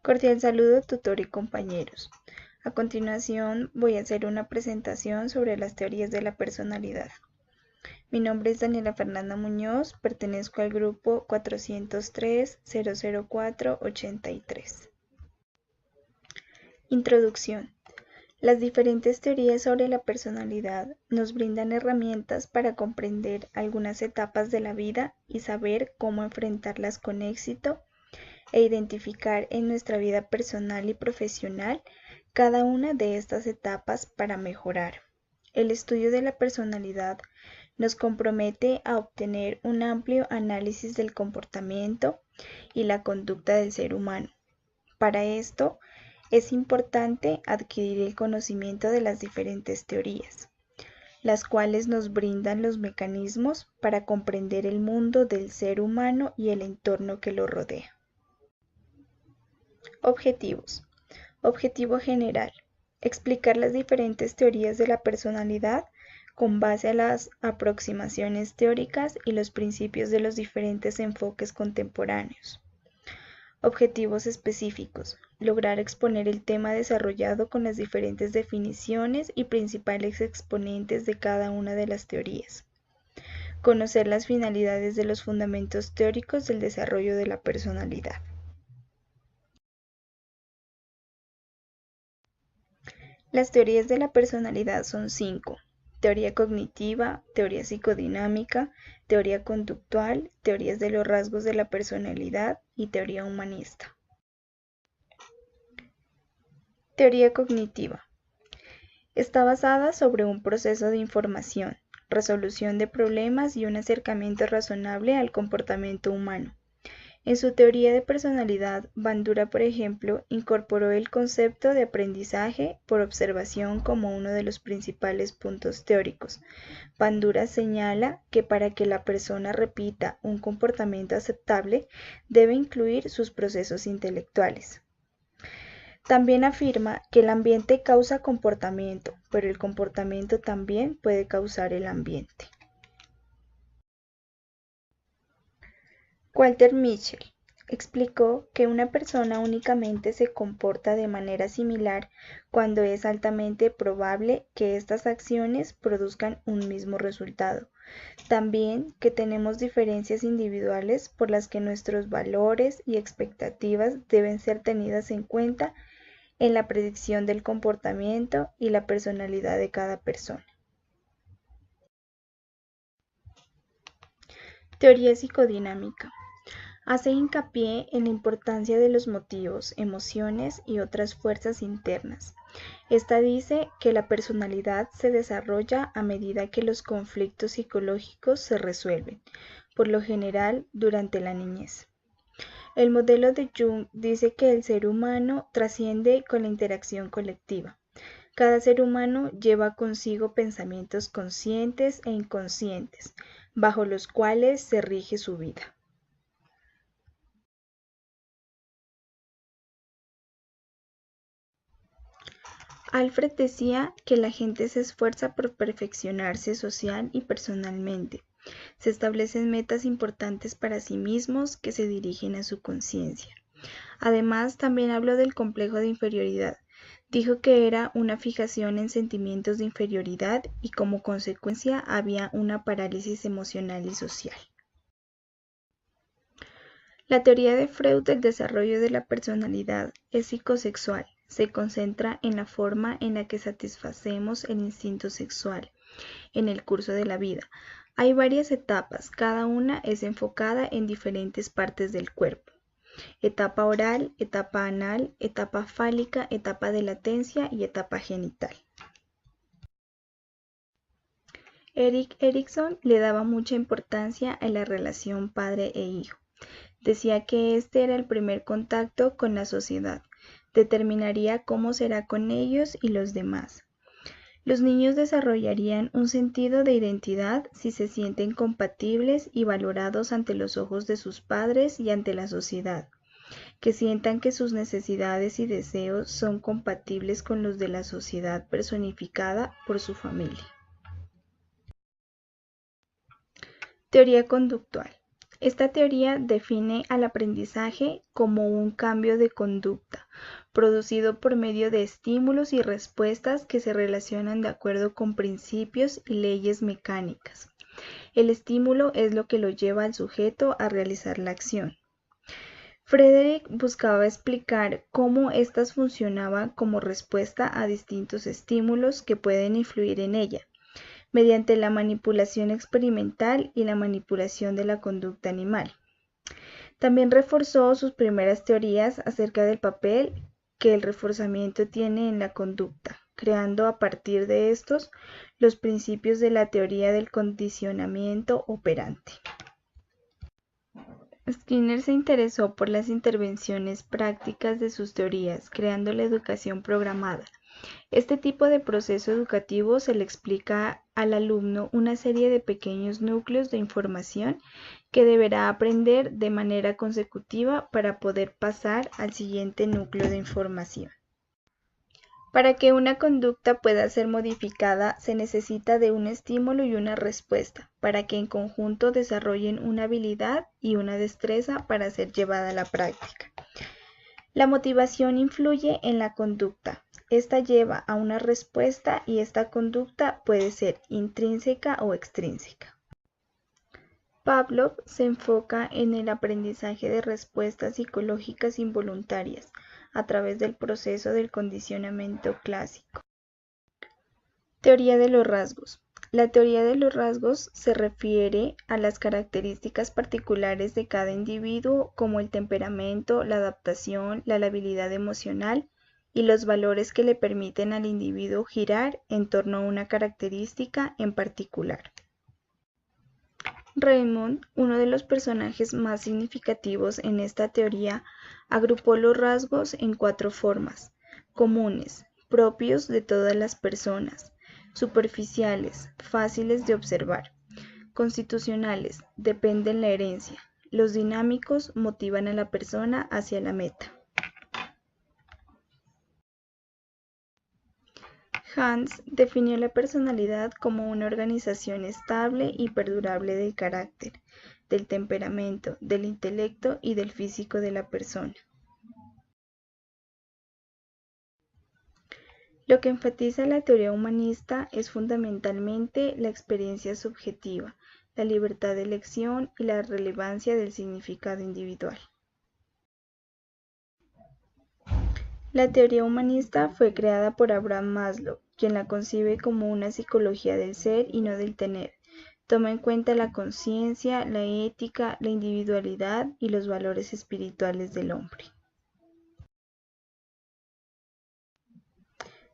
Cordial saludo, tutor y compañeros. A continuación voy a hacer una presentación sobre las teorías de la personalidad. Mi nombre es Daniela Fernanda Muñoz, pertenezco al grupo 403-004-83. Introducción. Las diferentes teorías sobre la personalidad nos brindan herramientas para comprender algunas etapas de la vida y saber cómo enfrentarlas con éxito e identificar en nuestra vida personal y profesional cada una de estas etapas para mejorar. El estudio de la personalidad nos compromete a obtener un amplio análisis del comportamiento y la conducta del ser humano. Para esto, es importante adquirir el conocimiento de las diferentes teorías, las cuales nos brindan los mecanismos para comprender el mundo del ser humano y el entorno que lo rodea. Objetivos. Objetivo general. Explicar las diferentes teorías de la personalidad con base a las aproximaciones teóricas y los principios de los diferentes enfoques contemporáneos. Objetivos específicos. Lograr exponer el tema desarrollado con las diferentes definiciones y principales exponentes de cada una de las teorías. Conocer las finalidades de los fundamentos teóricos del desarrollo de la personalidad. Las teorías de la personalidad son 5. Teoría cognitiva, teoría psicodinámica, teoría conductual, teorías de los rasgos de la personalidad y teoría humanista. Teoría cognitiva. Está basada sobre un proceso de información, resolución de problemas y un acercamiento razonable al comportamiento humano. En su teoría de personalidad, Bandura, por ejemplo, incorporó el concepto de aprendizaje por observación como uno de los principales puntos teóricos. Bandura señala que para que la persona repita un comportamiento aceptable, debe incluir sus procesos intelectuales. También afirma que el ambiente causa comportamiento, pero el comportamiento también puede causar el ambiente. Walter Mischel explicó que una persona únicamente se comporta de manera similar cuando es altamente probable que estas acciones produzcan un mismo resultado. También que tenemos diferencias individuales por las que nuestros valores y expectativas deben ser tenidas en cuenta en la predicción del comportamiento y la personalidad de cada persona. Teoría psicodinámica. Hace hincapié en la importancia de los motivos, emociones y otras fuerzas internas. Esta dice que la personalidad se desarrolla a medida que los conflictos psicológicos se resuelven, por lo general durante la niñez. El modelo de Jung dice que el ser humano trasciende con la interacción colectiva. Cada ser humano lleva consigo pensamientos conscientes e inconscientes, bajo los cuales se rige su vida. Alfred decía que la gente se esfuerza por perfeccionarse social y personalmente. Se establecen metas importantes para sí mismos que se dirigen a su conciencia. Además, también habló del complejo de inferioridad. Dijo que era una fijación en sentimientos de inferioridad y como consecuencia había una parálisis emocional y social. La teoría de Freud del desarrollo de la personalidad es psicosexual. Se concentra en la forma en la que satisfacemos el instinto sexual en el curso de la vida. Hay varias etapas, cada una es enfocada en diferentes partes del cuerpo. Etapa oral, etapa anal, etapa fálica, etapa de latencia y etapa genital. Erik Erikson le daba mucha importancia a la relación padre e hijo. Decía que este era el primer contacto con la sociedad. Determinaría cómo será con ellos y los demás. Los niños desarrollarían un sentido de identidad si se sienten compatibles y valorados ante los ojos de sus padres y ante la sociedad, que sientan que sus necesidades y deseos son compatibles con los de la sociedad personificada por su familia. Teoría conductual. Esta teoría define al aprendizaje como un cambio de conducta, producido por medio de estímulos y respuestas que se relacionan de acuerdo con principios y leyes mecánicas. El estímulo es lo que lo lleva al sujeto a realizar la acción. Frederick buscaba explicar cómo éstas funcionaban como respuesta a distintos estímulos que pueden influir en ella, mediante la manipulación experimental y la manipulación de la conducta animal. También reforzó sus primeras teorías acerca del papel que el reforzamiento tiene en la conducta, creando a partir de estos los principios de la teoría del condicionamiento operante. Skinner se interesó por las intervenciones prácticas de sus teorías, creando la educación programada. Este tipo de proceso educativo se le explica al alumno una serie de pequeños núcleos de información que deberá aprender de manera consecutiva para poder pasar al siguiente núcleo de información. Para que una conducta pueda ser modificada, se necesita de un estímulo y una respuesta, para que en conjunto desarrollen una habilidad y una destreza para ser llevada a la práctica. La motivación influye en la conducta. Esta lleva a una respuesta y esta conducta puede ser intrínseca o extrínseca. Pavlov se enfoca en el aprendizaje de respuestas psicológicas involuntarias a través del proceso del condicionamiento clásico. Teoría de los rasgos. La teoría de los rasgos se refiere a las características particulares de cada individuo como el temperamento, la adaptación, la habilidad emocional y los valores que le permiten al individuo girar en torno a una característica en particular. Raymond, uno de los personajes más significativos en esta teoría, agrupó los rasgos en 4 formas: comunes, propios de todas las personas; superficiales, fáciles de observar; constitucionales, dependen la herencia; los dinámicos, motivan a la persona hacia la meta. Hans definió la personalidad como una organización estable y perdurable del carácter, del temperamento, del intelecto y del físico de la persona. Lo que enfatiza la teoría humanista es fundamentalmente la experiencia subjetiva, la libertad de elección y la relevancia del significado individual. La teoría humanista fue creada por Abraham Maslow, quien la concibe como una psicología del ser y no del tener. Toma en cuenta la conciencia, la ética, la individualidad y los valores espirituales del hombre.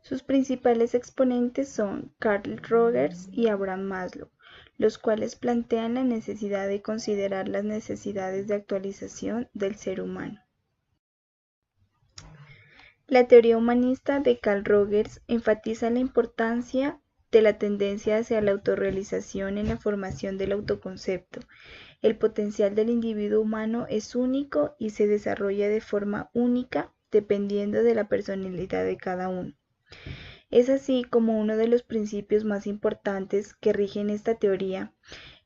Sus principales exponentes son Carl Rogers y Abraham Maslow, los cuales plantean la necesidad de considerar las necesidades de actualización del ser humano. La teoría humanista de Carl Rogers enfatiza la importancia de la tendencia hacia la autorrealización en la formación del autoconcepto. El potencial del individuo humano es único y se desarrolla de forma única dependiendo de la personalidad de cada uno. Es así como uno de los principios más importantes que rigen esta teoría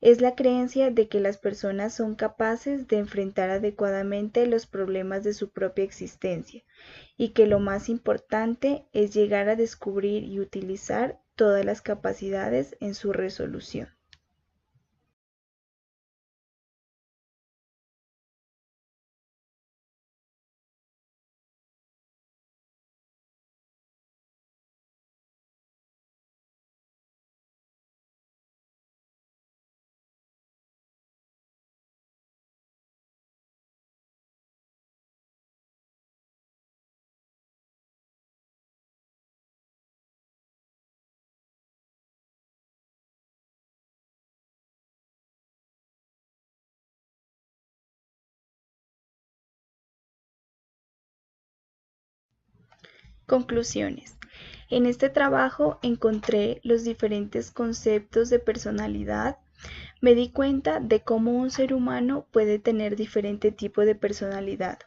es la creencia de que las personas son capaces de enfrentar adecuadamente los problemas de su propia existencia y que lo más importante es llegar a descubrir y utilizar todas las capacidades en su resolución. Conclusiones. En este trabajo encontré los diferentes conceptos de personalidad. Me di cuenta de cómo un ser humano puede tener diferente tipo de personalidad.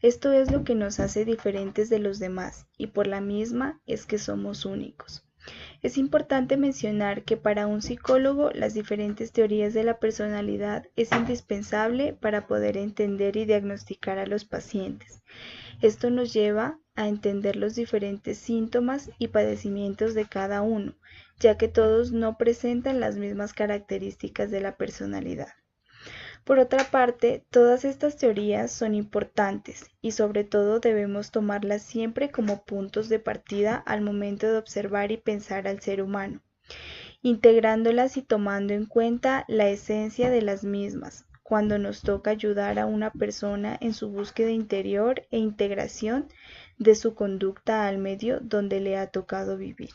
Esto es lo que nos hace diferentes de los demás y por la misma es que somos únicos. Es importante mencionar que para un psicólogo las diferentes teorías de la personalidad es indispensable para poder entender y diagnosticar a los pacientes. Esto nos lleva a entender los diferentes síntomas y padecimientos de cada uno, ya que todos no presentan las mismas características de la personalidad. Por otra parte, todas estas teorías son importantes y sobre todo debemos tomarlas siempre como puntos de partida al momento de observar y pensar al ser humano, integrándolas y tomando en cuenta la esencia de las mismas, cuando nos toca ayudar a una persona en su búsqueda interior e integración de su conducta al medio donde le ha tocado vivir.